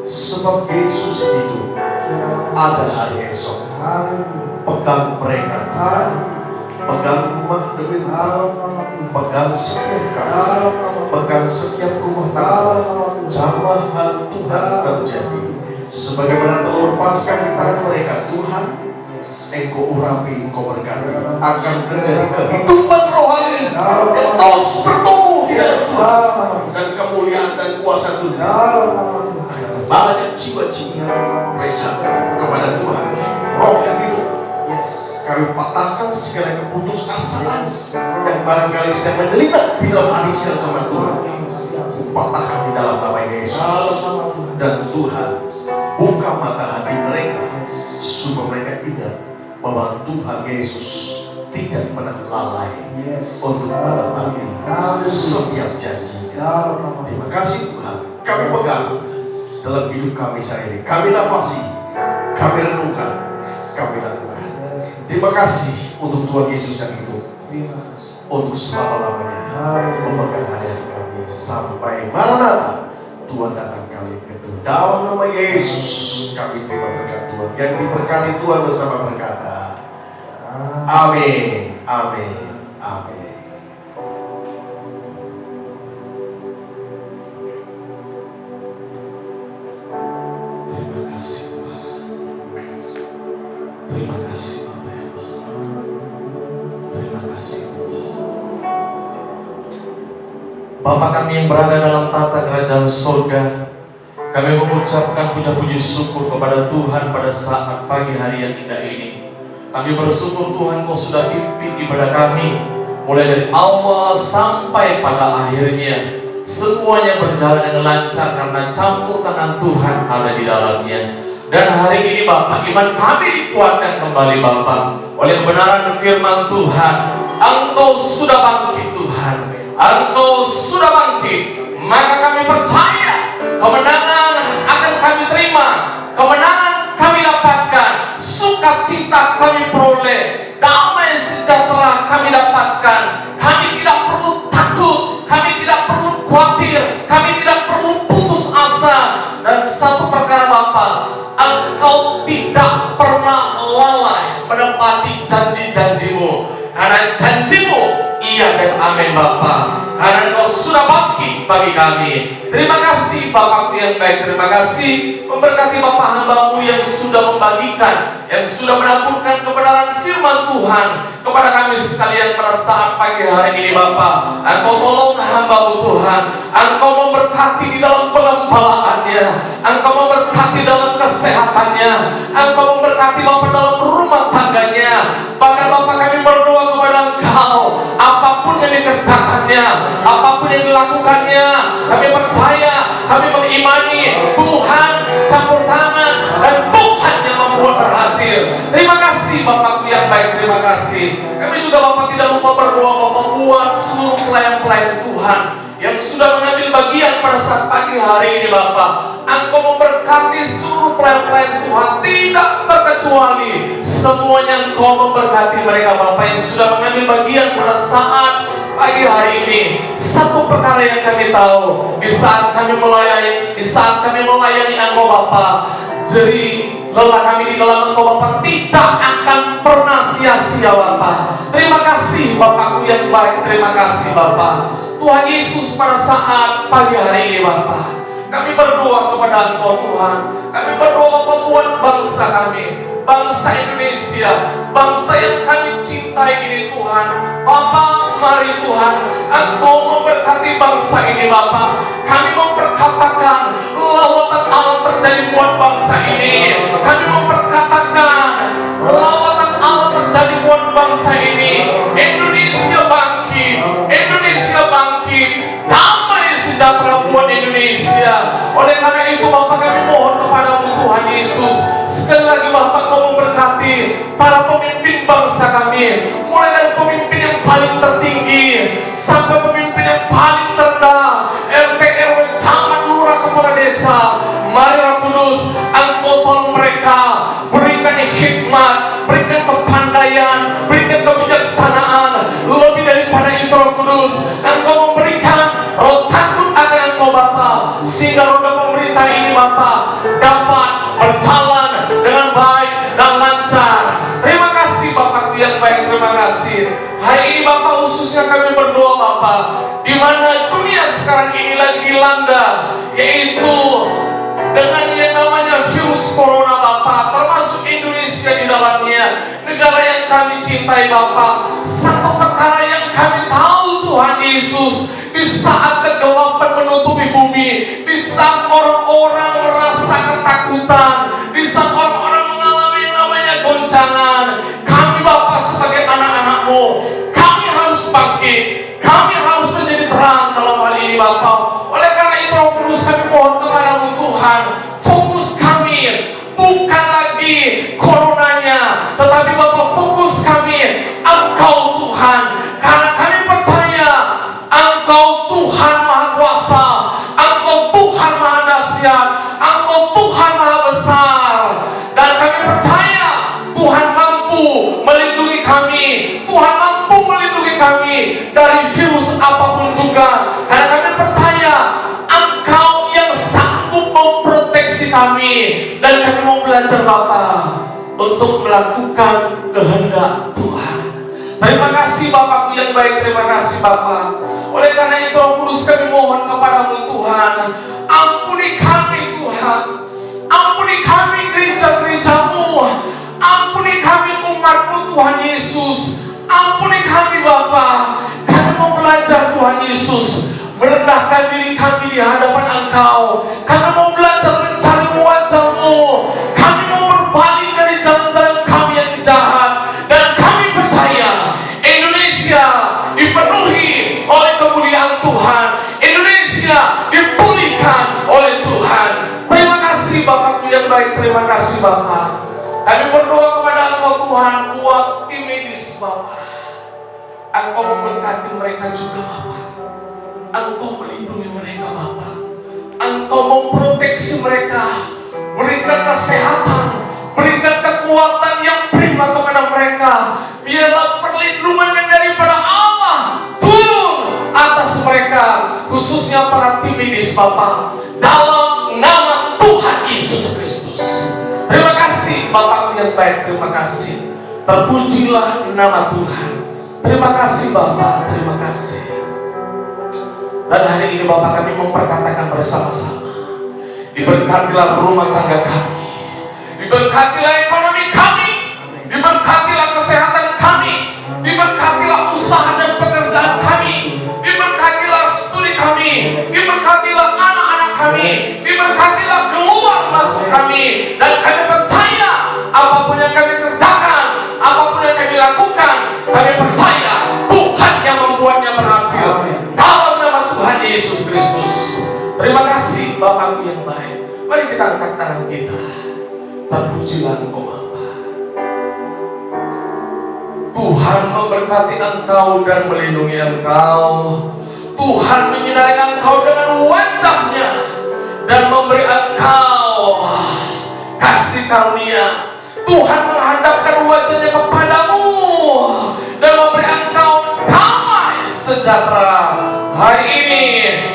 Sebab Yesus hidup, ada hari esok. Pegang mereka, Tuhan. Pegang rumah demi rumah, pegang setiap kamar, pegang setiap rumah tangga. Jamahan Tuhan terjadi. Sebagaimana telur Paskah di tangan mereka, Tuhan, Engkau urapi, Engkau berkati, akan terjadi kehidupan rohani yang terus bertumbuh di dalam Tuhan, dan kemuliaan dan kuasa Tuhan akan banyak jiwa-jiwa mereka kepada Tuhan, roh yang hidup. Kami patahkan segala keputusasaan yang barangkali sedang menyelinap di dalam hati siang sama Tuhan. Patahkan di dalam nama Yesus. Dan Tuhan, buka mata hati mereka supaya mereka ingat bahwa Tuhan Yesus tidak pernah lalai untuk menepati setiap janjinya. Terima kasih Tuhan. Kami pegang dalam hidup kami saat ini. Kami nafasi, kami renungkan, kami lakukan. Terima kasih untuk Tuhan Yesus yang hidup, untuk selama-lamanya memegang hati kami sampai Maranatha Tuhan datang kali kedua. Dalam nama Yesus kami terima berkat Tuhan. Yang diberkati Tuhan bersama berkata, amin, amin, amin. Terima kasih Tuhan. Terima kasih Bapak yang baik. Terima kasih Tuhan. Bapa kami yang berada dalam tata kerajaan surga, kami mengucapkan puja-puji syukur kepada Tuhan pada saat pagi hari yang indah ini. Kami bersyukur Tuhan Kau sudah pimpin ibadah kami mulai dari awal sampai pada akhirnya. Semuanya berjalan dengan lancar karena campur tangan Tuhan ada di dalamnya. Dan hari ini Bapak, iman kami dikuatkan kembali Bapak oleh kebenaran firman Tuhan. Engkau sudah bangkit Tuhan, Engkau sudah bangkit. Maka kami percaya kemenangan akan kami terima, kemenangan kami dapatkan, sukacita kami peroleh, damai sejahtera kami dapatkan. Kami tidak perlu takut, kami tidak perlu khawatir, kami tidak perlu putus asa. Dan satu perkara Bapak, Engkau tidak pernah lalai menepati janji-janjimu, karena janjimu iya dan amin Bapak. Karena Engkau sudah bangkit bagi kami. Terima kasih Bapakku yang baik. Terima kasih memberkati Bapak hamba-Mu yang sudah membagikan, yang sudah menaburkan kebenaran firman Tuhan kepada kami sekalian pada saat pagi hari ini Bapak. Engkau tolong hamba-Mu Tuhan. Engkau memberkati di dalam pengembalaannya, Engkau memberkati dalam kesehatannya, Engkau memberkati Bapak dalam rumah tangganya. Bahkan Bapak kami berdoa kepada Engkau, apapun yang dikerjakannya, apapun yang dilakukannya, kami percaya, kami mengimani Tuhan campur tangan dan Tuhan yang membuat berhasil. Terima kasih Bapakku yang baik, terima kasih. Kami juga Bapak tidak lupa berdoa Bapak buat seluruh pelayan-pelayan Tuhan yang sudah mengambil bagian pada saat pagi hari ini Bapak. Engkau memberkati seluruh pelayan-pelayan Tuhan tidak terkecuali. Semuanya Engkau memberkati mereka Bapak yang sudah mengambil bagian pada saat pagi hari ini. Satu perkara yang kami tahu, di saat kami melayani, Engkau Bapak, jadi lelah kami di dalam Engkau Bapak tidak akan pernah sia-sia Bapak. Terima kasih Bapakku yang baik, terima kasih Bapak. Tuhan Yesus pada saat pagi hari ini Bapak, Kami berdoa kepada Engkau Tuhan. Kami berdoa Bapa buat bangsa kami, bangsa Indonesia, bangsa yang kami cintai ini Tuhan. Bapa, mari Tuhan, Engkau memberkati bangsa ini Bapa. Kami memperkatakan lawatan Allah terjadi buat bangsa ini. Kami memperkatakan lawatan Allah terjadi buat bangsa ini. Indonesia bangkit, Indonesia bangkit, damai sejahtera buat Indonesia. Oleh karena itu Bapak, kami mohon kepadamu Tuhan Yesus, sekali lagi Bapak, Kau memberkati para pemimpin bangsa kami, mulai dari pemimpin yang paling tertinggi sampai pemimpin yang paling terendah, RT, RW, camat, lurah, kepala desa. Mari Roh Kudus, Engkau tolong mereka, berikan hikmat, berikan kepandaian, berikan kebijaksanaan. Lebih daripada itu Roh Kudus, Engkau memberikan roh takut akan Engkau Bapa, sehingga roda pemerintah ini Bapa dapat berjalan dengan baik dan lancar. Terima kasih Bapakku yang baik, terima kasih. Hari ini Bapak, khususnya kami berdoa Bapak, di mana dunia sekarang ini lagi dilanda, yaitu dengan yang namanya virus corona Bapak, termasuk Indonesia di dalamnya, negara yang kami cintai Bapak. Satu perkara yang kami tahu Tuhan Yesus, di saat kegelapan menutupi bumi, di saat orang-orang merasa ketakutan, di saat orang-orang mengalami yang namanya goncangan, kami Bapak sebagai anak-anak-Mu, kami harus bangkit, kami harus menjadi terang dalam hal ini Bapak. Oleh karena itu Roh Kudus, kami mohon kepadamu Tuhan, fokus kami bukan lagi coronanya, tetapi Bapak, fokus kami Engkau Tuhan, karena kami percaya Engkau Tuhan Maha Kuasa, Engkau Tuhan Maha Dahsyat, Engkau Tuhan Maha Besar, dan kami percaya Tuhan mampu melindungi kami, Tuhan mampu melindungi kami dari virus apapun juga, karena kami percaya Engkau yang sanggup memproteksi kami, dan kami mau belajar Bapak untuk melakukan kehendak Tuhan. Terima kasih Bapakku yang baik, terima kasih Bapak. Oleh karena itu Roh Kudus, kami mohon kepadamu Tuhan, ampuni kami Tuhan, ampuni kami gereja-gerejamu, ampuni kami umat-Mu Tuhan Yesus, ampuni kami Bapa. Kami mau belajar Tuhan Yesus, merendahkan diri kami di hadapan Engkau. Kami mau belajar mencari wajah-Mu, kami mau berbalik dari jalan-jalan kami yang jahat, dan kami percaya Indonesia dipenuhi oleh kemuliaan Tuhan, Indonesia dipulihkan oleh Tuhan. Terima kasih Bapakku yang baik, terima kasih Bapak. Kami berdoa kepada Engkau Tuhan, buat tim medis Bapak, Engkau memberkati mereka juga Bapak, Engkau melindungi mereka Bapak, Engkau memproteksi mereka, berikan kesehatan, berikan kekuatan yang prima kepada mereka. Biarlah perlindungan yang daripada Allah turun atas mereka, khususnya para tim medis Bapak, dalam nama Tuhan Yesus Kristus. Terima kasih Bapakku yang baik, terima kasih. Terpujilah nama Tuhan. Terima kasih Bapak, terima kasih. Dan hari ini Bapak, kami memperkatakan bersama-sama, diberkatilah rumah tangga kami, diberkatilah ekonomi kami, diberkatilah kesehatan kami, diberkatilah usaha dan pekerjaan kami, diberkatilah studi kami, diberkatilah anak-anak kami, diberkatilah keluar masuk kami. Dan kami percaya apapun yang kami kerjakan, apapun yang kami lakukan, kami percaya Tuhan yang membuatnya berhasil, dalam nama Tuhan Yesus Kristus. Terima kasih Bapakku yang baik. Mari kita angkat tangan kita. Terpujilah Engkau Bapa. Tuhan memberkati Engkau dan melindungi Engkau. Tuhan menyinari Engkau dengan wajah-Nya dan memberi Engkau kasih karunia. Tuhan menghadapkan wajah-Nya kepadamu dan memberi Engkau damai sejahtera hari ini,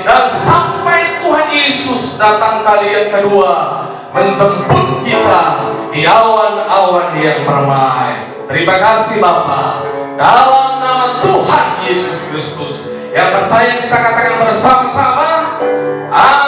dan sampai Tuhan Yesus datang kali yang kedua menjemput kita di awan-awan yang permai. Terima kasih Bapa, dalam nama Tuhan Yesus Kristus. Yang percaya kita katakan bersama-sama, amin.